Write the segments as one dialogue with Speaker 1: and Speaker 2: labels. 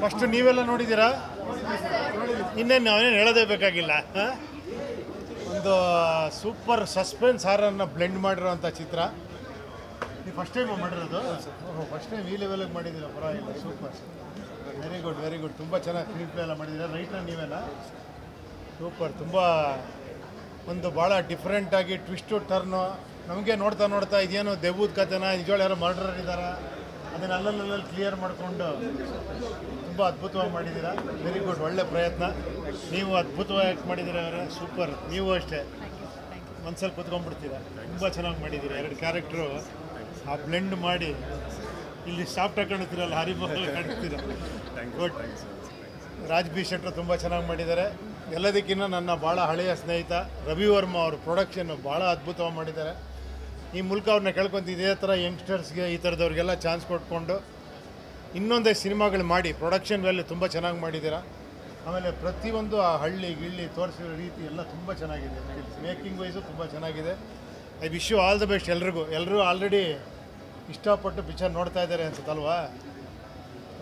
Speaker 1: First ನೀವೆಲ್ಲ ನೋಡಿದ್ದೀರಾ? ಇನ್ನೇನು ನಾವೇನು ಹೇಳೋದೇ ಬೇಕಾಗಿಲ್ಲ. ಒಂದು ಸೂಪರ್ ಸಸ್ಪೆನ್ಸ್ ಹಾರನ್ನು ಬ್ಲೆಂಡ್ ಮಾಡಿರೋವಂಥ ಚಿತ್ರ. ನೀವು ಫಸ್ಟ್ ಟೈಮ್ ಮಾಡಿರೋದು? ಫಸ್ಟ್ ಟೈಮ್ ಈ ಲೆವೆಲಿಗೆ ಮಾಡಿದ್ದೀರಾ, ಪರವಾಗಿಲ್ಲ, super, very good very good. ತುಂಬ ಚೆನ್ನಾಗಿ ಸ್ಕ್ರೀನ್ ಪ್ಲೇ ಎಲ್ಲ ಮಾಡಿದ್ದೀರಾ. ರೈಟರ್ ನೀವೇನಾ? ಸೂಪರ್. ತುಂಬ ಒಂದು ಭಾಳ ಡಿಫ್ರೆಂಟಾಗಿ ಟ್ವಿಸ್ಟು ಟರ್ನು. ನಮಗೆ ನೋಡ್ತಾ ನೋಡ್ತಾ ಇದೇನು ದೆವ್ವದ ಕಥೆನ, ನಿಜವಾಗ್ಲೂ ಯಾರೋ ಮರ್ಡರ್ ಇದ್ದಾರಾ, ಅದನ್ನು ಅಲ್ಲಲ್ಲಿ ಕ್ಲಿಯರ್ ಮಾಡಿಕೊಂಡು ತುಂಬ ಅದ್ಭುತವಾಗಿ ಮಾಡಿದ್ದೀರಾ. ವೆರಿ ಗುಡ್, ಒಳ್ಳೆ ಪ್ರಯತ್ನ. ನೀವು ಅದ್ಭುತವಾಗಿ ಆ್ಯಕ್ಟ್ ಮಾಡಿದ್ದೀರಾ ಅವರೇ, ಸೂಪರ್. ನೀವು ಅಷ್ಟೇ ಮನ್ಸಲ್ಲಿ ಕೂತ್ಕೊಂಡ್ಬಿಡ್ತೀರಾ. ತುಂಬ ಚೆನ್ನಾಗಿ ಮಾಡಿದ್ದೀರಾ. ಎರಡು ಕ್ಯಾರೆಕ್ಟ್ರು ಆ ಬ್ಲೆಂಡ್ ಮಾಡಿ ಇಲ್ಲಿ ಸಾಫ್ಟಾಗಿ ಕಾಣುತ್ತೀರಲ್ಲ, ಹರಿಮಹಲ್ ಕಾಣ್ತೀರ. ಗುಡ್. ರಾಜ್ ಬಿ ಶೆಟ್ಟರು ತುಂಬ ಚೆನ್ನಾಗಿ ಮಾಡಿದ್ದಾರೆ. ಎಲ್ಲದಕ್ಕಿಂತ ನನ್ನ ಭಾಳ ಹಳೆಯ ಸ್ನೇಹಿತ ರವಿ ವರ್ಮ ಅವರು ಪ್ರೊಡಕ್ಷನ್ನು ಭಾಳ ಅದ್ಭುತವಾಗಿ ಮಾಡಿದ್ದಾರೆ. ಈ ಮೂಲಕ ಅವ್ರನ್ನ ಕೇಳ್ಕೊಂತ ಇದೇ ಥರ ಯಂಗ್ಸ್ಟರ್ಸ್ಗೆ, ಈ ಥರದವ್ರಿಗೆಲ್ಲ ಚಾನ್ಸ್ ಕೊಟ್ಕೊಂಡು ಇನ್ನೊಂದೇ ಸಿನಿಮಾಗಳು ಮಾಡಿ ಪ್ರೊಡಕ್ಷನ್ ವ್ಯಾಲ್ಯೂ ತುಂಬ ಚೆನ್ನಾಗಿ ಮಾಡಿದ್ದೀರಾ. ಆಮೇಲೆ ಪ್ರತಿಯೊಂದು ಆ ಹಳ್ಳಿ ಗಿಳ್ಳಿ ತೋರಿಸಿರೋ ರೀತಿ ಎಲ್ಲ ತುಂಬ ಚೆನ್ನಾಗಿದೆ. ಮೇಕಿಂಗ್ ವೈಸು ತುಂಬ ಚೆನ್ನಾಗಿದೆ. I wish you all the best ಎಲ್ರಿಗೂ. ಎಲ್ಲರೂ ಆಲ್ರೆಡಿ ಇಷ್ಟಪಟ್ಟು ಪಿಕ್ಚರ್ ನೋಡ್ತಾ ಇದ್ದಾರೆ ಅನ್ಸುತ್ತಲ್ವಾ?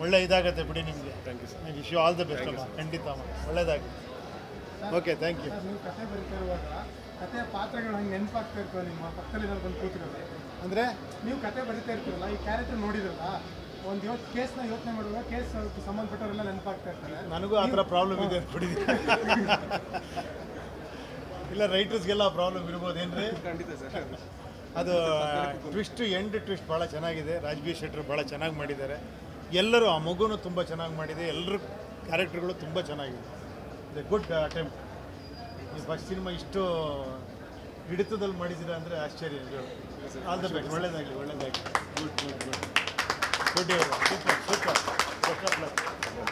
Speaker 1: ಒಳ್ಳೆ ಇದಾಗುತ್ತೆ ಬಿಡಿ ನಿಮಗೆ. Thank you sir. I wish you all the best ಅಮ್ಮ, ಖಂಡಿತ ಅಮ್ಮ, ಒಳ್ಳೆಯದಾಗಿ. Okay, thank you.
Speaker 2: ನೀವು ಕತೆ ಬರೀತಾ ಇರುವಾಗ ಕಥೆಯ ಪಾತ್ರಗಳು ಹಂಗೆ ನೆನಪಾಗ್ತಾ ಇರ್ತವೆ ನಿಮ್ಮ ಪಕ್ಕದಲ್ಲಿ ಬಂದು ಕೂತಿರೋದು? ಅಂದರೆ ನೀವು ಕತೆ ಬರೀತಾ ಇರ್ತೀರಲ್ಲ, ಈ ಕ್ಯಾರೆಕ್ಟರ್ ನೋಡಿದ್ರಲ್ಲ, ಒಂದು ಕೇಸ್ನ ಯೋಚನೆ ಮಾಡುವಾಗ ಕೇಸ್ ಸಂಬಂಧಪಟ್ಟವರೆಲ್ಲ ನೆನಪಾಗ್ತಾ ಇರ್ತಾರೆ.
Speaker 1: ನನಗೂ ಆ ಥರ ಪ್ರಾಬ್ಲಮ್ ಇದೆ ಬಿಡಿದ್ದೀನಿ. ಇಲ್ಲ, ರೈಟರ್ಸ್ಗೆಲ್ಲ ಪ್ರಾಬ್ಲಮ್ ಇರ್ಬೋದೇನ್ರಿ?
Speaker 2: ಖಂಡಿತ ಸರ್.
Speaker 1: ಅದು ಟ್ವಿಸ್ಟ್, ಎಂಡ್ ಟ್ವಿಸ್ಟ್ ಭಾಳ ಚೆನ್ನಾಗಿದೆ. ರಾಜ್ ಬಿ ಶೆಟ್ಟರು ಭಾಳ ಚೆನ್ನಾಗಿ ಮಾಡಿದ್ದಾರೆ. ಎಲ್ಲರೂ, ಆ ಮಗುನೂ ತುಂಬ ಚೆನ್ನಾಗಿ ಮಾಡಿದೆ. ಎಲ್ಲರೂ ಕ್ಯಾರೆಕ್ಟರ್ಗಳು ತುಂಬ ಚೆನ್ನಾಗಿದೆ. Good attempt. ಈ ಫಸ್ಟ್ ಸಿನಿಮಾ ಇಷ್ಟು ಹಿಡಿತದಲ್ಲಿ ಮಾಡಿದ್ದೀರಾ ಅಂದರೆ ಆಶ್ಚರ್ಯ. All the best. ಒಳ್ಳೆಯದಾಗಲಿ, ಒಳ್ಳೆಯದಾಗಲಿ. Good good good good. Super super.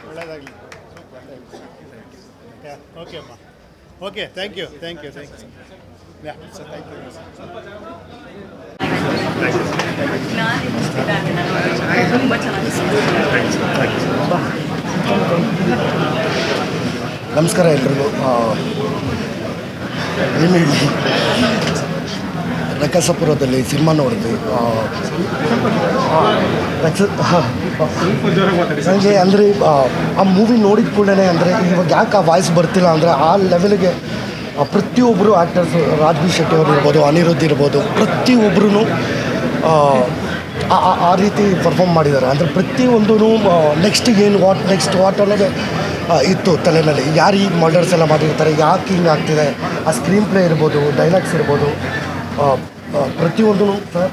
Speaker 1: ಒಳ್ಳೆಯದಾಗಲಿ. ಸೂಪರ್. ಓಕೆ ಅಮ್ಮ. Okay, thank you thank you thank you. Yeah sir, thank you.
Speaker 3: ತುಂಬ ಚೆನ್ನಾಗಿ.
Speaker 4: ನಮಸ್ಕಾರ ಎಲ್ರಿಗೂ. ಏನು ಹೇಳಿ, ರಕ್ಕಸಪುರದಲ್ಲಿ ಸಿನಿಮಾ ನೋಡಿದ್ವಿ. ನನಗೆ ಅಂದರೆ ಆ ಮೂವಿ ನೋಡಿದ ಕೂಡಲೇ ಅಂದರೆ ಇವಾಗ ಯಾಕೆ ಆ ವಾಯ್ಸ್ ಬರ್ತಿಲ್ಲ ಅಂದರೆ ಆ ಲೆವೆಲ್ಗೆ ಪ್ರತಿಯೊಬ್ಬರು ಆ್ಯಕ್ಟರ್ಸು, ರಾಜ್ ಬಿ ಶೆಟ್ಟಿ ಅವರು ಇರ್ಬೋದು, ಅನಿರುದ್ಧ್ ಇರ್ಬೋದು, ಪ್ರತಿಯೊಬ್ಬರೂ ಆ ರೀತಿ ಪರ್ಫಾರ್ಮ್ ಮಾಡಿದ್ದಾರೆ. ಅಂದರೆ ಪ್ರತಿಯೊಂದೂ ನೆಕ್ಸ್ಟ್ ಏನು, ನೆಕ್ಸ್ಟ್ ವಾಟ್ ಅನ್ನೋದು ಇತ್ತು ತಲೆಯಲ್ಲಿ. ಯಾರು ಈಗ ಮರ್ಡರ್ಸ್ ಎಲ್ಲ ಮಾಡಿರ್ತಾರೆ, ಯಾಕೆ ಹಿಂಗೆ ಆಗ್ತಿದೆ, ಆ ಸ್ಕ್ರೀನ್ ಪ್ಲೇ ಇರ್ಬೋದು, ಡೈಲಾಗ್ಸ್ ಇರ್ಬೋದು, ಪ್ರತಿಯೊಂದೂ ಸರ್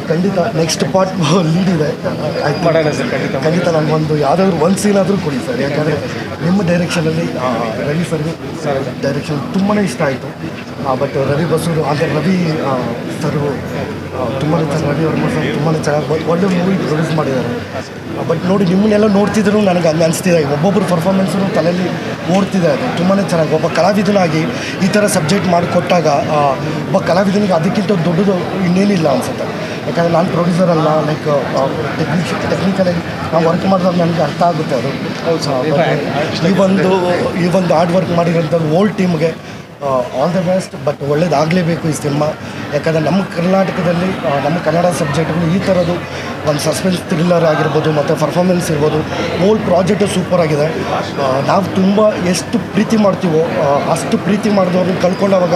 Speaker 4: ಖಂಡಿತ ನೆಕ್ಸ್ಟ್ ಪಾರ್ಟ್ ಲೀಡ್ ಇದೆ. ಖಂಡಿತ ನನಗೊಂದು ಯಾವುದಾದ್ರೂ ಒಂದು ಸೀನ್ ಆದರೂ ಕೊಡಿ ಸರ್. ಯಾಕಂದರೆ ನಿಮ್ಮ ಡೈರೆಕ್ಷನಲ್ಲಿ ರವಿ ಸರ್ಗೂ ಡೈರೆಕ್ಷನ್ ತುಂಬಾ ಇಷ್ಟ ಆಯಿತು. ಬಟ್ ರವಿ ಬಸೂರು ಅಂದರೆ ರವಿ ಸರು ತುಂಬಾ ಚೆನ್ನಾಗಿ, ರವಿ ವರ್ಮ ಸರ್ ತುಂಬಾ ಚೆನ್ನಾಗಿ ಒಳ್ಳೆ ಮೂವಿ ಪ್ರೊಡ್ಯೂಸ್ ಮಾಡಿದ್ದಾರೆ. ಬಟ್ ನೋಡಿ, ನಿಮ್ಮನ್ನೆಲ್ಲ ನೋಡ್ತಿದ್ರು ನನಗೆ ಹಂಗೆ ಅನಿಸ್ತಿದೆ. ಒಬ್ಬೊಬ್ಬರು ಪರ್ಫಾರ್ಮೆನ್ಸು ತಲೆಯಲ್ಲಿ ಓಡ್ತಿದೆ. ಅದು ತುಂಬಾ ಚೆನ್ನಾಗಿ. ಒಬ್ಬ ಕಲಾವಿದನಾಗಿ ಈ ಥರ ಸಬ್ಜೆಕ್ಟ್ ಮಾಡಿಕೊಟ್ಟಾಗ ಒಬ್ಬ ಕಲಾವಿದನಿಗೆ ಅದಕ್ಕಿಂತ ದೊಡ್ಡದು ಇನ್ನೇನಿಲ್ಲ ಅನಿಸುತ್ತೆ. ಯಾಕಂದರೆ ನಾನು ಪ್ರೊಡ್ಯೂಸರ್ ಅಲ್ಲ, ಲೈಕ್ ಟೆಕ್ನಿಕಲಾಗಿ ನಾವು ವರ್ಕ್ ಮಾಡಿದಾಗ ನನಗೆ ಅರ್ಥ ಆಗುತ್ತೆ ಅದು. ಈ ಒಂದು ಹಾರ್ಡ್ ವರ್ಕ್ ಮಾಡಿರೋಂಥ ಓಲ್ಡ್ ಟೀಮ್ಗೆ ಆಲ್ ದ ಬೆಸ್ಟ್. ಬಟ್ ಒಳ್ಳೇದಾಗಲೇಬೇಕು ಈ ಸಿನಿಮಾ. ಯಾಕಂದರೆ ನಮ್ಮ ಕರ್ನಾಟಕದಲ್ಲಿ ನಮ್ಮ ಕನ್ನಡ ಸಬ್ಜೆಕ್ಟ್ಗಳು ಈ ಥರದ್ದು ಒಂದು ಸಸ್ಪೆನ್ಸ್ ಥ್ರಿಲ್ಲರ್ ಆಗಿರ್ಬೋದು ಮತ್ತು ಪರ್ಫಾರ್ಮೆನ್ಸ್ ಇರ್ಬೋದು, ಓಲ್ಡ್ ಪ್ರಾಜೆಕ್ಟು ಸೂಪರ್ ಆಗಿದೆ. ನಾವು ತುಂಬ ಎಷ್ಟು ಪ್ರೀತಿ ಮಾಡ್ತೀವೋ ಅಷ್ಟು ಪ್ರೀತಿ ಮಾಡಿದವ್ರನ್ನ ಕಳ್ಕೊಂಡವಾಗ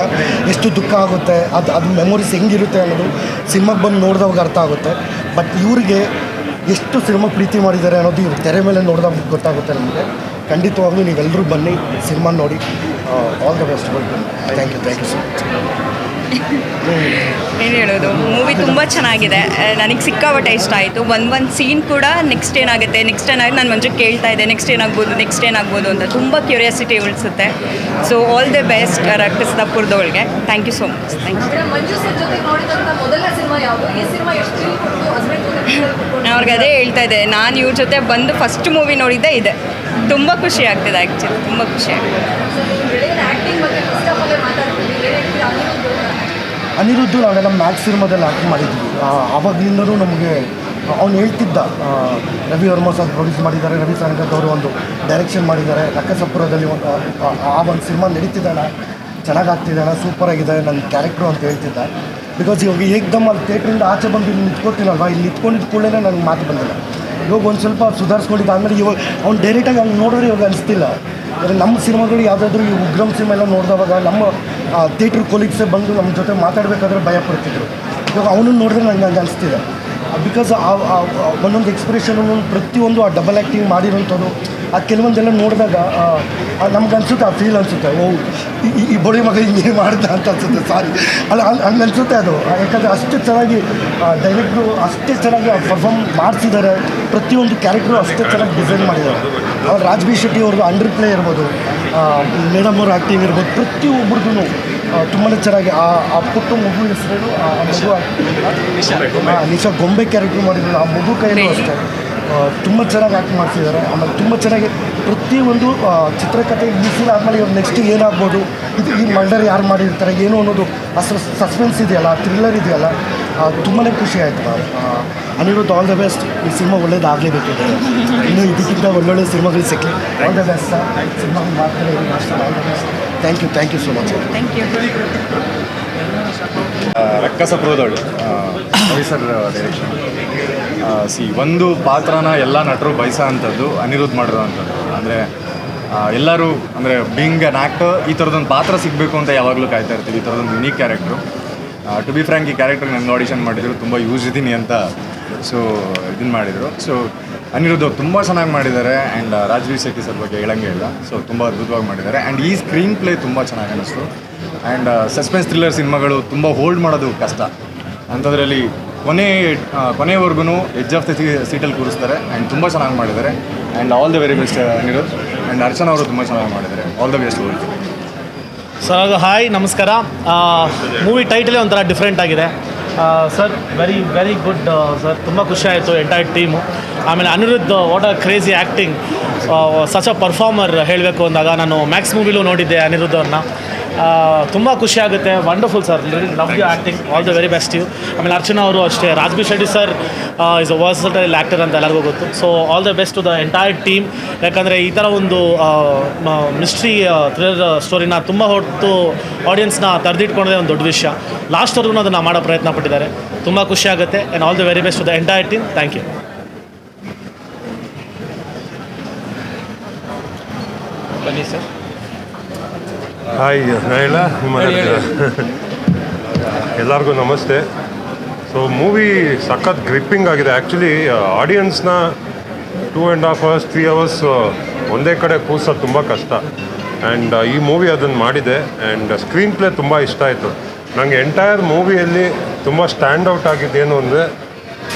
Speaker 4: ಎಷ್ಟು ದುಃಖ ಆಗುತ್ತೆ, ಅದು ಮೆಮೊರೀಸ್ ಹೆಂಗಿರುತ್ತೆ ಅನ್ನೋದು ಸಿನಿಮಾಗೆ ಬಂದು ನೋಡಿದವಾಗ ಅರ್ಥ ಆಗುತ್ತೆ. ಬಟ್ ಇವರಿಗೆ ಎಷ್ಟು ಸಿನಿಮಾ ಪ್ರೀತಿ ಮಾಡಿದ್ದಾರೆ ಅನ್ನೋದು ಇವ್ರು ತೆರೆ ಮೇಲೆ ನೋಡಿದಾಗ ಗೊತ್ತಾಗುತ್ತೆ ನಮಗೆ. ಖಂಡಿತವಾಗ್ಲೂ ನೀವೆಲ್ಲರೂ ಬನ್ನಿ, ಸಿನಿಮಾ ನೋಡಿ. All the best. Thank you so much.
Speaker 3: ಏನು ಹೇಳೋದು, ಮೂವಿ ತುಂಬ ಚೆನ್ನಾಗಿದೆ. ನನಗೆ ಸಿಕ್ಕಾಪಟ್ಟೆ ಇಷ್ಟ ಆಯಿತು. ಒಂದು ಸೀನ್ ಕೂಡ ನೆಕ್ಸ್ಟ್ ಏನಾಗುತ್ತೆ ನಾನು ಮಂಜು ಕೇಳ್ತಾ ಇದ್ದೆ, ನೆಕ್ಸ್ಟ್ ಏನಾಗ್ಬೋದು ಅಂತ ತುಂಬ ಕ್ಯೂರಿಯಾಸಿಟಿ ಉಳಿಸುತ್ತೆ. ಸೊ ಆಲ್ ದಿ ಬೆಸ್ಟ್ ರಕ್ಕಸಪುರದವಳಿಗೆ. Thank you so much. Thank you. ನಾನು ಅವ್ರಿಗೆ ಅದೇ ಹೇಳ್ತಾ ಇದ್ದೆ, ನಾನು ಇವ್ರ ಜೊತೆ ಬಂದು ಫಸ್ಟ್ ಮೂವಿ ನೋಡಿದ್ದೆ ಇದೆ. ತುಂಬ ಖುಷಿ ಆಗ್ತಿದೆ, ಆ್ಯಕ್ಚುಲಿ ತುಂಬ ಖುಷಿ ಆಗ್ತಿದೆ.
Speaker 4: ಅನಿರುದ್ಧು ನಾವೆಲ್ಲ ಮ್ಯಾಕ್ಸ್ ಸಿನಿಮಾದಲ್ಲಿ ಆ್ಯಕ್ಟ್ ಮಾಡಿದ್ವಿ. ಆವಾಗಲಿಂದಲೂ ನಮಗೆ ಅವ್ನು ಹೇಳ್ತಿದ್ದ, ರವಿ ವರ್ಮ ಸರ್ ಪ್ರೊಡ್ಯೂಸ್ ಮಾಡಿದ್ದಾರೆ, ರವಿ ಸಾರಂಗತ್ ಅವರು ಒಂದು ಡೈರೆಕ್ಷನ್ ಮಾಡಿದ್ದಾರೆ, ರಕ್ಕಸಪುರದಲ್ಲಿ ಒಂದು ಸಿನಿಮಾ ನಡೀತಿದ್ದಾನ, ಚೆನ್ನಾಗಾಗ್ತಿದ್ದಾನ, ಸೂಪರಾಗಿದೆ ನನ್ನ ಕ್ಯಾರೆಕ್ಟ್ರು ಅಂತ ಹೇಳ್ತಿದ್ದ. ಬಿಕಾಸ್ ಇವಾಗ ಏಕ್ದಮ್ ಅಲ್ಲಿ ಥಿಯೇಟ್ರಿಂದ ಆಚೆ ಬಂದು ಇಲ್ಲಿ ನಿಂತ್ಕೊತೀನಲ್ವ, ಇಲ್ಲಿ ನಿಂತ್ಕೊಂಡಿದ್ದ ಕೂಡಲೇ ನನಗೆ ಮಾತು ಬಂದಿಲ್ಲ. ಇವಾಗ ಒಂದು ಸ್ವಲ್ಪ ಸುಧಾರಿಸ್ಕೊಂಡಿದ್ದು ಆಮೇಲೆ ಇವಾಗ ಅವ್ನು ಡೈರೆಕ್ಟಾಗಿ ಅವ್ನು ನೋಡಿದ್ರೆ ಇವಾಗ ಅನಿಸ್ತಿಲ್ಲ. ಅಂದರೆ ನಮ್ಮ ಸಿನಿಮಾಗಳು ಯಾವುದಾದ್ರೂ ಈ ಉಗ್ರಂ ಸಿನಿಮಾ ಎಲ್ಲ ನೋಡಿದವಾಗ ನಮ್ಮ ಥಿಯೇಟ್ರ್ ಕೊಲೀಗ್ಸೇ ಬಂದು ನಮ್ಮ ಜೊತೆ ಮಾತಾಡಬೇಕಾದ್ರೆ ಭಯ ಪಡ್ತಿದ್ರು. ಇವಾಗ ಅವನನ್ನು ನೋಡಿದ್ರೆ ನಂಗೆ ಹಂಗೆ ಅನಿಸ್ತಿದೆ. ಬಿಕಾಸ್ ಒಂದೊಂದು ಎಕ್ಸ್ಪ್ರೆಷನ್ ಪ್ರತಿಯೊಂದು ಆ ಡಬಲ್ ಆ್ಯಕ್ಟಿಂಗ್ ಮಾಡಿರೋಂಥದ್ದು ಆ ಕೆಲವೊಂದೆಲ್ಲ ನೋಡಿದಾಗ ನಮ್ಗೆ ಅನಿಸುತ್ತೆ, ಆ ಫೀಲ್ ಅನಿಸುತ್ತೆ, ಓ ಈ ಬೊಳಿ ಮಗ ಹಿಂಗೆ ಮಾಡ್ದ ಅಂತ ಅನಿಸುತ್ತೆ. ಸಾರಿ ಅಲ್ಲ, ಹಂಗೆ ಅನಿಸುತ್ತೆ ಅದು. ಯಾಕಂದರೆ ಅಷ್ಟು ಚೆನ್ನಾಗಿ ಡೈರೆಕ್ಟ್ರು ಅಷ್ಟೇ ಚೆನ್ನಾಗಿ ಪರ್ಫಾರ್ಮ್ ಮಾಡಿಸಿದ್ದಾರೆ. ಪ್ರತಿಯೊಂದು ಕ್ಯಾರೆಕ್ಟ್ರು ಅಷ್ಟೇ ಚೆನ್ನಾಗಿ ಡಿಸೈನ್ ಮಾಡಿದ್ದಾರೆ. ಅವ್ರು ರಾಜ್ ಬಿ ಶೆಟ್ಟಿ ಅವ್ರದ್ದು ಅಂಡರ್ ಪ್ಲೇ ಇರ್ಬೋದು, ಮೇಡಮ್ ಅವ್ರ ಆ್ಯಕ್ಟಿಂಗ್ ಇರ್ಬೋದು, ಪ್ರತಿಯೊಬ್ಬರದ್ದು ತುಂಬಾ ಚೆನ್ನಾಗಿ ಆ ಪುಟ್ಟ ಮಗು ಹೆಸರು ಆ ಮಗು ನಿಶಾ ಗೊಂಬೆ ಕ್ಯಾರೆಕ್ಟ್ರ್ ಮಾಡಿದ್ರು. ಆ ಮಗು ಕೈಯಲ್ಲೂ ಅಷ್ಟೇ ತುಂಬ ಚೆನ್ನಾಗಿ ಆ್ಯಕ್ಟ್ ಮಾಡ್ತಿದ್ದಾರೆ. ಆಮೇಲೆ ತುಂಬ ಚೆನ್ನಾಗಿ ಪ್ರತಿಯೊಂದು ಚಿತ್ರಕಥೆ ಈ ಸೀನ್ ಆದಮೇಲೆ ಇವ್ರು ನೆಕ್ಸ್ಟ್ ಏನಾಗ್ಬೋದು, ಈ ಮರ್ಡರ್ ಯಾರು ಮಾಡಿರ್ತಾರೆ ಏನು ಅನ್ನೋದು ಆ ಸಸ್ಪೆನ್ಸ್ ಇದೆಯಲ್ಲ, ಥ್ರಿಲ್ಲರ್ ಇದೆಯಲ್ಲ, ತುಂಬಾ ಖುಷಿ ಆಯಿತು. Anirudh all the best. ಈ ಸಿನಿಮಾ ಒಳ್ಳೇದಾಗಲೇಬೇಕಿದೆ, ಇನ್ನೂ ಇದಕ್ಕಿಂತ ಒಳ್ಳೊಳ್ಳೆ ಸಿನಿಮಾಗಳು ಸಿಕ್ಕಲಿ. All the best sir. ಸಿನಿಮಾಗಳು ಮಾಡ್ತಾರೆ ಅಷ್ಟೇ. All the best. Thank you so much.
Speaker 3: Thank you.
Speaker 5: ರಕ್ಕಸಪ್ರದೋಳು ಸರ್ ಡೈರೆಕ್ಷನ್. ಒಂದು ಪಾತ್ರನ ಎಲ್ಲ ನಟರು ಬಯಸೋ ಅಂಥದ್ದು ಅನಿರುದ್ಧ್ ಮಾಡಿರೋ ಅಂಥದ್ದು. ಅಂದರೆ ಎಲ್ಲರೂ ಅಂದರೆ ಬೀಯಿಂಗ್ ಆ್ಯನ್ ಆ್ಯಕ್ಟರ್ ಈ ಥರದೊಂದು ಪಾತ್ರ ಸಿಗಬೇಕು ಅಂತ ಯಾವಾಗಲೂ ಕಾಯ್ತಾ ಇರ್ತೀವಿ. ಈ ಥರದೊಂದು unique character. To be frank, ಈ ಕ್ಯಾರೆಕ್ಟರ್ ನನ್ನ ಆಡಿಷನ್ ಮಾಡಿದ್ರು, ತುಂಬ ಯೂಸ್ ಇದ್ದೀನಿ ಅಂತ ಇದನ್ನು ಮಾಡಿದರು. ಸೊ ಅನಿರುದ್ಧ್ ತುಂಬ ಚೆನ್ನಾಗಿ ಮಾಡಿದ್ದಾರೆ. And Raj B Shetty sir ಬಗ್ಗೆ ಹೇಳಂಗೆ ಇಲ್ಲ. ಸೊ ತುಂಬ ಅದ್ಭುತವಾಗಿ ಮಾಡಿದ್ದಾರೆ. ಆ್ಯಂಡ್ ಈ ಸ್ಕ್ರೀನ್ ಪ್ಲೇ ತುಂಬ ಚೆನ್ನಾಗಿ ಅನ್ನಿಸ್ತು. ಆ್ಯಂಡ್ ಸಸ್ಪೆನ್ಸ್ ಥ್ರಿಲ್ಲರ್ ಸಿನಿಮಾಗಳು ತುಂಬ ಹೋಲ್ಡ್ ಮಾಡೋದು ಕಷ್ಟ. ಅಂಥದ್ರಲ್ಲಿ ಕೊನೆವರೆಗೂ ಎಡ್ಜ್ ಆಫ್ ದ ಸೀಟಲ್ಲಿ ಕೂರಿಸ್ತಾರೆ. ಆ್ಯಂಡ್ ತುಂಬ ಚೆನ್ನಾಗಿ ಮಾಡಿದ್ದಾರೆ. And all the very best Anirudh. And Archana ಅವರು ತುಂಬ ಚೆನ್ನಾಗಿ ಮಾಡಿದ್ದಾರೆ. All the best world.
Speaker 6: Sir hi, ನಮಸ್ಕಾರ. ಮೂವಿ ಟೈಟಲೇ ಒಂಥರ ಡಿಫ್ರೆಂಟ್ ಆಗಿದೆ ಸರ್. Very good sir. ತುಂಬ ಖುಷಿ ಆಯಿತು ಎಂಟೈರ್ ಟೀಮು. ಆಮೇಲೆ Anirudh what a crazy acting, such a performer ಹೇಳಬೇಕು ಅಂದಾಗ ನಾನು ಮ್ಯಾಕ್ಸ್ ಮೂವಿಲೂ ನೋಡಿದ್ದೆ ಅನಿರುದ್ಧ್ ಅವ್ರನ್ನ. ತುಂಬ ಖುಷಿ ಆಗುತ್ತೆ. Wonderful sir, love you acting. All the very best you. ಆಮೇಲೆ ಅರ್ಚನಾ ಅವರು ಅಷ್ಟೇ. Raj B Shetty sir is a versatile actor ಅಂತ ಎಲ್ಲರಿಗೂ ಗೊತ್ತು. So all the best to the entire team. ಯಾಕಂದರೆ ಈ ಥರ ಒಂದು ಮಿಸ್ಟ್ರಿ ಥ್ರಿಲ್ಲರ್ ಸ್ಟೋರಿನ ತುಂಬ ಹೊತ್ತು ಆಡಿಯನ್ಸ್ನ ತಡೆದಿಟ್ಕೊಳ್ಳೋದೇ ಒಂದು ದೊಡ್ಡ ವಿಷಯ. ಲಾಸ್ಟ್ವರೆಗೂ ಅದನ್ನು ಮಾಡೋ ಪ್ರಯತ್ನ ಪಟ್ಟಿದ್ದಾರೆ. ತುಂಬ ಖುಷಿ ಆಗುತ್ತೆ. And all the very best to the entire team. Thank you.
Speaker 5: ಬನ್ನಿ ಸರ್.
Speaker 7: ಹಾಯ್, ನಾನೆಲ್ಲ ಎಲ್ಲರಿಗೂ ನಮಸ್ತೆ. ಸೊ ಮೂವಿ ಸಖತ್ ಗ್ರಿಪ್ಪಿಂಗ್ ಆಗಿದೆ. ಆ್ಯಕ್ಚುಲಿ ಆಡಿಯನ್ಸ್ನ 2.5 hours 3 hours ಒಂದೇ ಕಡೆ ಕೂರ್ಸೋದು ತುಂಬ ಕಷ್ಟ. ಆ್ಯಂಡ್ ಈ ಮೂವಿ ಅದನ್ನು ಮಾಡಿದೆ. ಆ್ಯಂಡ್ ಸ್ಕ್ರೀನ್ ಪ್ಲೇ ತುಂಬ ಇಷ್ಟ ಆಯಿತು ನನಗೆ. ಎಂಟೈರ್ ಮೂವಿಯಲ್ಲಿ ತುಂಬ ಸ್ಟ್ಯಾಂಡ್ ಔಟ್ ಆಗಿದ್ದೇನು ಅಂದರೆ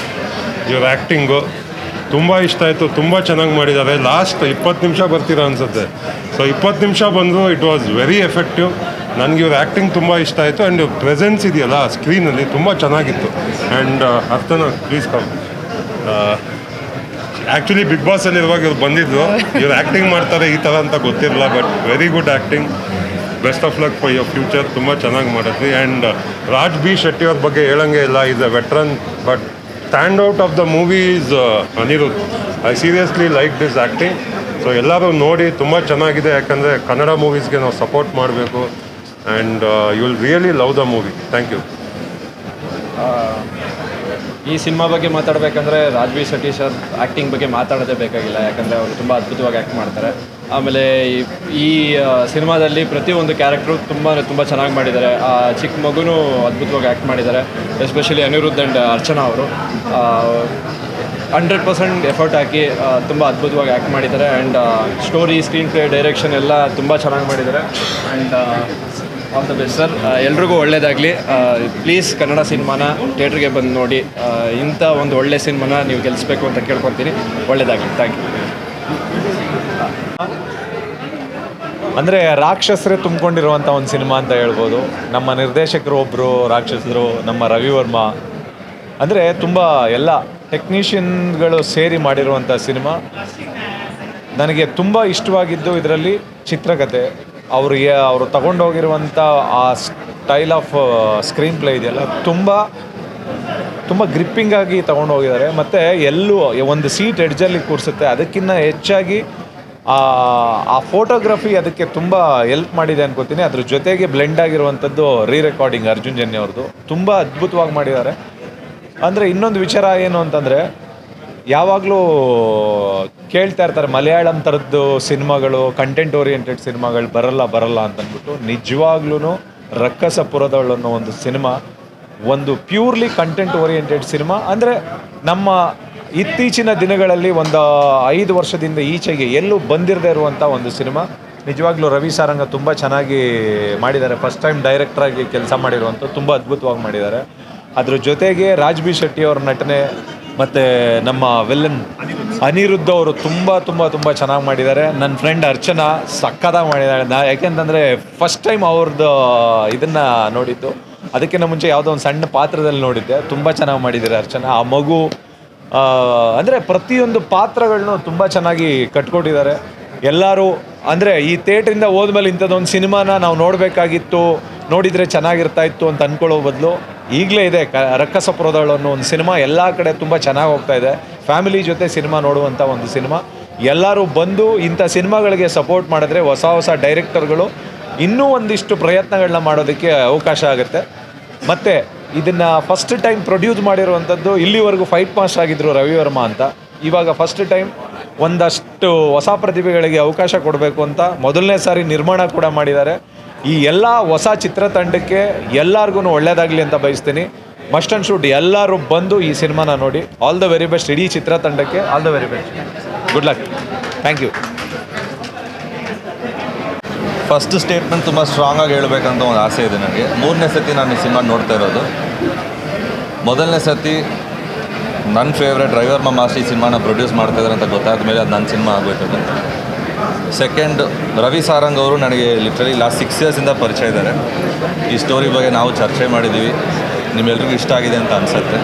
Speaker 7: ಇವ್ರ ಆ್ಯಕ್ಟಿಂಗು ತುಂಬ ಇಷ್ಟ ಆಯಿತು. ತುಂಬ ಚೆನ್ನಾಗಿ ಮಾಡಿದ್ದಾರೆ. ಲಾಸ್ಟ್ 20 ನಿಮಿಷ ಬರ್ತೀರಾ ಅನಿಸುತ್ತೆ. ಸೊ 20 ನಿಮಿಷ ಬಂದರು. It was very effective. ನನಗೆ ಇವ್ರ ಆ್ಯಕ್ಟಿಂಗ್ ತುಂಬ ಇಷ್ಟ ಆಯಿತು. ಆ್ಯಂಡ್ ಪ್ರೆಸೆನ್ಸ್ ಇದೆಯಲ್ಲ ಸ್ಕ್ರೀನಲ್ಲಿ ತುಂಬ ಚೆನ್ನಾಗಿತ್ತು. ಆ್ಯಂಡ್ ಅರ್ಥನ ಪ್ಲೀಸ್ ಕಮ್. ಆ್ಯಕ್ಚುಲಿ ಬಿಗ್ ಬಾಸಲ್ಲಿರುವಾಗ ಇವ್ರು ಬಂದಿದ್ದು. ಇವ್ರು ಆ್ಯಕ್ಟಿಂಗ್ ಮಾಡ್ತಾರೆ ಈ ಥರ ಅಂತ ಗೊತ್ತಿರಲಿಲ್ಲ. But very good acting. Best of luck for your future. ತುಂಬ ಚೆನ್ನಾಗಿ ಮಾಡಿದ್ವಿ. ಆ್ಯಂಡ್ ರಾಜ್ ಬಿ ಶೆಟ್ಟಿ ಅವ್ರ ಬಗ್ಗೆ ಹೇಳಂಗೆ ಇಲ್ಲ. Is a veteran. But stand out of the movie is Anirudh. I seriously like this acting. So ಎಲ್ಲರೂ ನೋಡಿ, ತುಂಬ ಚೆನ್ನಾಗಿದೆ. ಯಾಕಂದರೆ ಕನ್ನಡ ಮೂವೀಸ್ಗೆ ನಾವು ಸಪೋರ್ಟ್ ಮಾಡಬೇಕು. And you will really love the movie. Thank you.
Speaker 8: ಈ ಸಿನಿಮಾ ಬಗ್ಗೆ ಮಾತಾಡಬೇಕಂದ್ರೆ Raj B Shetty sir acting ಬಗ್ಗೆ ಮಾತಾಡೋದೇ ಬೇಕಾಗಿಲ್ಲ. ಯಾಕಂದರೆ ಅವರು ತುಂಬ ಅದ್ಭುತವಾಗಿ ಆ್ಯಕ್ಟ್ ಮಾಡ್ತಾರೆ. ಆಮೇಲೆ ಈ ಸಿನಿಮಾದಲ್ಲಿ ಪ್ರತಿಯೊಂದು ಕ್ಯಾರೆಕ್ಟ್ರು ತುಂಬ ಚೆನ್ನಾಗಿ ಮಾಡಿದ್ದಾರೆ. ಆ ಚಿಕ್ಕ ಮಗುನೂ ಅದ್ಭುತವಾಗಿ ಆ್ಯಕ್ಟ್ ಮಾಡಿದ್ದಾರೆ. ಎಸ್ಪೆಷಲಿ ಅನಿರುದ್ಧ್ ಆ್ಯಂಡ್ ಅರ್ಚನಾ ಅವರು 100% ಎಫರ್ಟ್ ಹಾಕಿ ತುಂಬ ಅದ್ಭುತವಾಗಿ ಆ್ಯಕ್ಟ್ ಮಾಡಿದ್ದಾರೆ. And story, screen play, direction ಎಲ್ಲ ತುಂಬ ಚೆನ್ನಾಗಿ ಮಾಡಿದ್ದಾರೆ. And all the best sir. ಎಲ್ರಿಗೂ ಒಳ್ಳೆಯದಾಗಲಿ. ಪ್ಲೀಸ್ ಕನ್ನಡ ಸಿನಿಮಾನ ಥಿಯೇಟ್ರಿಗೆ ಬಂದು ನೋಡಿ. ಇಂಥ ಒಂದು ಒಳ್ಳೆ ಸಿನಿಮಾನ ನೀವು ಗೆಲ್ಲಿಸ್ಬೇಕು ಅಂತ ಕೇಳ್ಕೊತೀನಿ. ಒಳ್ಳೆಯದಾಗಲಿ. Thank you.
Speaker 9: ಅಂದರೆ ರಾಕ್ಷಸರೇ ತುಂಬಿಕೊಂಡಿರುವಂಥ ಒಂದು ಸಿನಿಮಾ ಅಂತ ಹೇಳ್ಬೋದು. ನಮ್ಮ ನಿರ್ದೇಶಕರು ಒಬ್ಬರು ರಾಕ್ಷಸರು, ನಮ್ಮ ರವಿ ವರ್ಮಾ. ಅಂದರೆ ತುಂಬ ಎಲ್ಲ ಟೆಕ್ನಿಷಿಯನ್ಗಳು ಸೇರಿ ಮಾಡಿರುವಂಥ ಸಿನಿಮಾ. ನನಗೆ ತುಂಬ ಇಷ್ಟವಾಗಿದ್ದು ಇದರಲ್ಲಿ ಚಿತ್ರಕಥೆ, ಅವರು ತಗೊಂಡೋಗಿರುವಂಥ ಆ ಸ್ಟೈಲ್ ಆಫ್ ಸ್ಕ್ರೀನ್ ಪ್ಲೇ ಇದೆಯಲ್ಲ, ತುಂಬ ಗ್ರಿಪ್ಪಿಂಗಾಗಿ ತೊಗೊಂಡೋಗಿದ್ದಾರೆ. ಮತ್ತು ಎಲ್ಲೂ ಒಂದು ಸೀಟ್ ಎಡ್ಜಲ್ಲಿ ಕೂರಿಸುತ್ತೆ. ಅದಕ್ಕಿಂತ ಹೆಚ್ಚಾಗಿ ಆ ಫೋಟೋಗ್ರಫಿ ಅದಕ್ಕೆ ತುಂಬ ಹೆಲ್ಪ್ ಮಾಡಿದೆ ಅನ್ಕೋತೀನಿ. ಅದ್ರ ಜೊತೆಗೆ ಬ್ಲೆಂಡ್ ಆಗಿರುವಂಥದ್ದು ರೆಕಾರ್ಡಿಂಗ್ ಅರ್ಜುನ್ ಜನ್ಯ ಅವ್ರದ್ದು ತುಂಬ ಅದ್ಭುತವಾಗಿ ಮಾಡಿದ್ದಾರೆ. ಅಂದರೆ ಇನ್ನೊಂದು ವಿಚಾರ ಏನು ಅಂತಂದರೆ, ಯಾವಾಗಲೂ ಕೇಳ್ತಾ ಇರ್ತಾರೆ ಮಲಯಾಳಂ ಥರದ್ದು ಸಿನಿಮಾಗಳು, ಕಂಟೆಂಟ್ ಓರಿಯೆಂಟೆಡ್ ಸಿನಿಮಾಗಳು ಬರಲ್ಲ ಅಂತಂದ್ಬಿಟ್ಟು. ನಿಜವಾಗ್ಲೂ ರಕ್ಕಸಪುರದವಳು ಅನ್ನೋ ಒಂದು ಸಿನಿಮಾ ಒಂದು ಪ್ಯೂರ್ಲಿ ಕಂಟೆಂಟ್ ಓರಿಯೆಂಟೆಡ್ ಸಿನಿಮಾ. ಅಂದರೆ ನಮ್ಮ ಇತ್ತೀಚಿನ ದಿನಗಳಲ್ಲಿ ಒಂದು 5 ವರ್ಷದಿಂದ ಈಚೆಗೆ ಎಲ್ಲೂ ಬಂದಿರದೇ ಇರುವಂಥ ಒಂದು ಸಿನಿಮಾ. ನಿಜವಾಗ್ಲೂ ರವಿ ಸಾರಂಗ ತುಂಬ ಚೆನ್ನಾಗಿ ಮಾಡಿದ್ದಾರೆ. ಫಸ್ಟ್ ಟೈಮ್ ಡೈರೆಕ್ಟ್ರಾಗಿ ಕೆಲಸ ಮಾಡಿರುವಂಥ ತುಂಬ ಅದ್ಭುತವಾಗಿ ಮಾಡಿದ್ದಾರೆ. ಅದ್ರ ಜೊತೆಗೆ ರಾಜ್ ಬಿ ಶೆಟ್ಟಿ ಅವ್ರ ನಟನೆ ಮತ್ತು ನಮ್ಮ ವಿಲ್ಲನ್ ಅನಿರುದ್ಧ ಅವರು ತುಂಬ ಚೆನ್ನಾಗಿ ಮಾಡಿದ್ದಾರೆ. ನನ್ನ ಫ್ರೆಂಡ್ ಅರ್ಚನಾ ಸಕ್ಕತ್ತಾಗಿ ಮಾಡಿದ್ದಾಳೆ. ಯಾಕೆಂತಂದರೆ ಫಸ್ಟ್ ಟೈಮ್ ಅವ್ರದ್ದು ಇದನ್ನು ನೋಡಿದ್ದು, ಅದಕ್ಕಿಂತ ಮುಂಚೆ ಯಾವುದೋ ಒಂದು ಸಣ್ಣ ಪಾತ್ರದಲ್ಲಿ ನೋಡಿದ್ದೆ. ತುಂಬ ಚೆನ್ನಾಗಿ ಮಾಡಿದ್ದಾರೆ ಅರ್ಚನಾ. ಆ ಮಗು ಅಂದರೆ ಪ್ರತಿಯೊಂದು ಪಾತ್ರಗಳನ್ನೂ ತುಂಬ ಚೆನ್ನಾಗಿ ಕಟ್ಕೊಟ್ಟಿದ್ದಾರೆ ಎಲ್ಲರೂ. ಅಂದರೆ ಈ ಥಿಯೇಟ್ರಿಂದ ಹೋದ್ಮೇಲೆ ಇಂಥದ್ದೊಂದು ಸಿನಿಮಾನ ನಾವು ನೋಡಬೇಕಾಗಿತ್ತು, ನೋಡಿದರೆ ಚೆನ್ನಾಗಿರ್ತಾ ಇತ್ತು ಅಂತ ಅಂದ್ಕೊಳ್ಳೋ ಬದಲು ಈಗಲೇ ಇದೆ ರಕ್ಕಸಪುರದವಳು ಅನ್ನೋ ಒಂದು ಸಿನಿಮಾ ಎಲ್ಲ ಕಡೆ ತುಂಬ ಚೆನ್ನಾಗಿ ಹೋಗ್ತಾ ಇದೆ. ಫ್ಯಾಮಿಲಿ ಜೊತೆ ಸಿನಿಮಾ ನೋಡುವಂಥ ಒಂದು ಸಿನಿಮಾ. ಎಲ್ಲರೂ ಬಂದು ಇಂಥ ಸಿನಿಮಾಗಳಿಗೆ ಸಪೋರ್ಟ್ ಮಾಡಿದ್ರೆ ಹೊಸ ಡೈರೆಕ್ಟರ್ಗಳು ಇನ್ನೂ ಒಂದಿಷ್ಟು ಪ್ರಯತ್ನಗಳನ್ನ ಮಾಡೋದಕ್ಕೆ ಅವಕಾಶ ಆಗುತ್ತೆ. ಮತ್ತು ಇದನ್ನು ಫಸ್ಟ್ ಟೈಮ್ ಪ್ರೊಡ್ಯೂಸ್ ಮಾಡಿರುವಂಥದ್ದು, ಇಲ್ಲಿವರೆಗೂ ಫೈಟ್ ಮಾಸ್ಟರ್ ಆಗಿದ್ದರು ರವಿವರ್ಮ ಅಂತ. ಇವಾಗ ಫಸ್ಟ್ ಟೈಮ್ ಒಂದಷ್ಟು ಹೊಸ ಪ್ರತಿಭೆಗಳಿಗೆ ಅವಕಾಶ ಕೊಡಬೇಕು ಅಂತ ಮೊದಲನೇ ಸಾರಿ ನಿರ್ಮಾಣ ಕೂಡ ಮಾಡಿದ್ದಾರೆ. ಈ ಎಲ್ಲ ಹೊಸ ಚಿತ್ರತಂಡಕ್ಕೆ ಎಲ್ಲರಿಗೂ ಒಳ್ಳೆಯದಾಗಲಿ ಅಂತ ಬಯಸ್ತೀನಿ. ಮಸ್ಟ್ ಆ್ಯಂಡ್ ಶುಡ್ ಎಲ್ಲರೂ ಬಂದು ಈ ಸಿನಿಮಾನ ನೋಡಿ. ಆಲ್ ದ ವೆರಿ ಬೆಸ್ಟ್ ಇಡೀ ಚಿತ್ರತಂಡಕ್ಕೆ. All the very best. Good luck. Thank you.
Speaker 10: First statement ತುಂಬ ಸ್ಟ್ರಾಂಗಾಗಿ ಹೇಳಬೇಕಂತ ಒಂದು ಆಸೆ ಇದೆ ನನಗೆ. 3ನೇ ಸತಿ ನಾನು ಈ ಸಿನಿಮಾ ನೋಡ್ತಾ ಇರೋದು. ಮೊದಲನೇ ಸತಿ ನನ್ನ ಫೇವ್ರೆಟ್ ರವಿವರ್ಮ ಮಾಸ್ಟರ್ ಈ ಸಿನಿಮಾನ ಪ್ರೊಡ್ಯೂಸ್ ಮಾಡ್ತಾಯಿದ್ದಾರೆ ಅಂತ ಗೊತ್ತಾದ ಮೇಲೆ ಅದು ನನ್ನ ಸಿನಿಮಾ ಆಗೋಯ್ತದೆ. ಸೆಕೆಂಡ್, ರವಿ ಸಾರಂಗ್ ಅವರು ನನಗೆ ಲಿಟ್ರಲಿ ಲಾಸ್ಟ್ 6 ಇಯರ್ಸಿಂದ ಪರಿಚಯ ಇದ್ದಾರೆ. ಈ ಸ್ಟೋರಿ ಬಗ್ಗೆ ನಾವು ಚರ್ಚೆ ಮಾಡಿದ್ದೀವಿ, ನಿಮ್ಮೆಲ್ರಿಗೂ ಇಷ್ಟ ಆಗಿದೆ ಅಂತ ಅನಿಸುತ್ತೆ.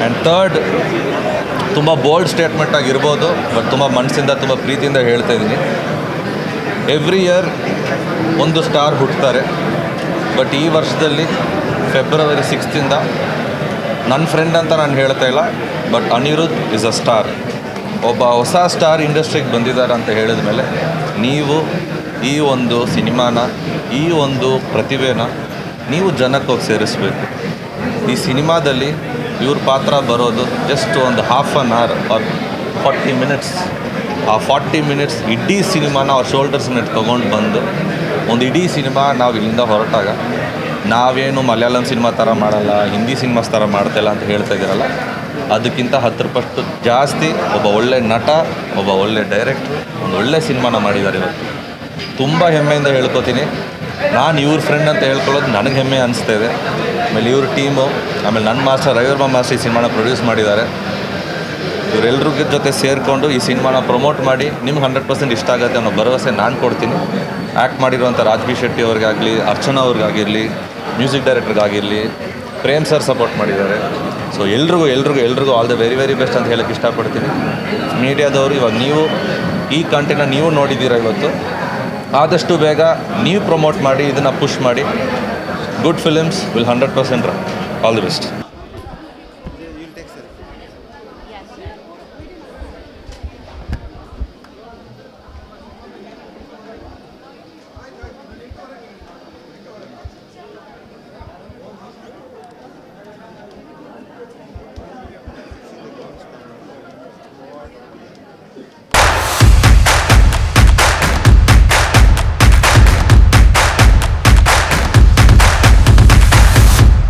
Speaker 10: ಆ್ಯಂಡ್ ಥರ್ಡ್, ತುಂಬ ಬೋಲ್ಡ್ ಸ್ಟೇಟ್ಮೆಂಟ್ ಆಗಿರ್ಬೋದು, ಬಟ್ ತುಂಬ ಮನಸ್ಸಿಂದ ತುಂಬ ಪ್ರೀತಿಯಿಂದ ಹೇಳ್ತಾ ಇದ್ದೀನಿ. ಎವ್ರಿ ಇಯರ್ ಒಂದು ಸ್ಟಾರ್ ಹುಟ್ಟುತ್ತಾರೆ, ಬಟ್ ಈ ವರ್ಷದಲ್ಲಿ ಫೆಬ್ರವರಿ 6 ನನ್ನ ಫ್ರೆಂಡ್ ಅಂತ ನಾನು ಹೇಳ್ತಾ ಇಲ್ಲ, but Anirudh is a star. ಒಬ್ಬ ಹೊಸ ಸ್ಟಾರ್ ಇಂಡಸ್ಟ್ರಿಗೆ ಬಂದಿದ್ದಾರೆ ಅಂತ ಹೇಳಿದ ಮೇಲೆ ನೀವು ಈ ಒಂದು ಸಿನಿಮಾನ, ಈ ಒಂದು ಪ್ರತಿಭೆನ ನೀವು ಜನಕ್ಕೆ ಹೋಗಿ ಸೇರಿಸ್ಬೇಕು. ಈ ಸಿನಿಮಾದಲ್ಲಿ ಇವ್ರ ಪಾತ್ರ ಬರೋದು ಜಸ್ಟ್ ಒಂದು half an hour or 40 minutes. ಆ 40 ಮಿನಿಟ್ಸ್ ಇಡೀ ಸಿನಿಮಾನ ಅವ್ರ ಶೋಲ್ಡರ್ಸ್ ಮೇಲೆ ತೊಗೊಂಡು ಬಂದು ಒಂದು ಇಡೀ ಸಿನಿಮಾ ನಾವು ಇಲ್ಲಿಂದ ಹೊರಟಾಗ ನಾವೇನು ಮಲಯಾಳಂ ಸಿನಿಮಾ ಥರ ಮಾಡಲ್ಲ, ಹಿಂದಿ ಸಿನಿಮಾಸ್ ಥರ ಮಾಡ್ತಾಯಿಲ್ಲ ಅಂತ ಹೇಳ್ತಾ ಇದ್ದೀರಲ್ಲ, ಅದಕ್ಕಿಂತ 10 ಪಟ್ಟು ಜಾಸ್ತಿ ಒಬ್ಬ ಒಳ್ಳೆ ನಟ, ಒಬ್ಬ ಒಳ್ಳೆ ಡೈರೆಕ್ಟ್ರು ಒಂದು ಒಳ್ಳೆ ಸಿನಿಮಾನ ಮಾಡಿದ್ದಾರೆ ಇವತ್ತು. ತುಂಬ ಹೆಮ್ಮೆಯಿಂದ ಹೇಳ್ಕೊತೀನಿ. ನಾನು ಇವ್ರ ಫ್ರೆಂಡ್ ಅಂತ ಹೇಳ್ಕೊಳ್ಳೋದು ನನಗೆ ಹೆಮ್ಮೆ ಅನಿಸ್ತಾ ಇದೆ. ಆಮೇಲೆ ಇವ್ರ ಟೀಮು, ಆಮೇಲೆ ನನ್ನ ಮಾಸ್ಟರ್ ರವಿವರ್ಮ ಮಾಸ್ಟರ್ ಈ ಸಿನಿಮಾನ ಪ್ರೊಡ್ಯೂಸ್ ಮಾಡಿದ್ದಾರೆ. ಇವರೆಲ್ಲರ ಜೊತೆ ಸೇರಿಕೊಂಡು ಈ ಸಿನಿಮಾನ ಪ್ರಮೋಟ್ ಮಾಡಿ ನಿಮ್ಗೆ 100% ಇಷ್ಟ ಆಗುತ್ತೆ ಅನ್ನೋ ಭರವಸೆ ನಾನು ಕೊಡ್ತೀನಿ. ಆ್ಯಕ್ಟ್ ಮಾಡಿರುವಂಥ ರಾಜ್ ಬಿ ಶೆಟ್ಟಿ ಅವ್ರಿಗಾಗಲಿ, ಅರ್ಚನಾ ಅವ್ರಿಗಾಗಿರಲಿ, ಮ್ಯೂಸಿಕ್ ಡೈರೆಕ್ಟರ್ಗಾಗಿರಲಿ, ಪ್ರೇಮ್ ಸರ್ ಸಪೋರ್ಟ್ ಮಾಡಿದ್ದಾರೆ. ಸೊ ಎಲ್ರಿಗೂ all the very very best ಅಂತ ಹೇಳೋಕ್ಕೆ ಇಷ್ಟಪಡ್ತೀನಿ. ಮೀಡಿಯಾದವರು ಇವಾಗ ನೀವು ಈ ಕಂಟೆಂಟ್ನ ನೀವು ನೋಡಿದ್ದೀರಾ ಇವತ್ತು, ಆದಷ್ಟು ಬೇಗ ನೀವು ಪ್ರಮೋಟ್ ಮಾಡಿ, ಇದನ್ನು ಪುಷ್ ಮಾಡಿ. Good films will 100% run. All the best.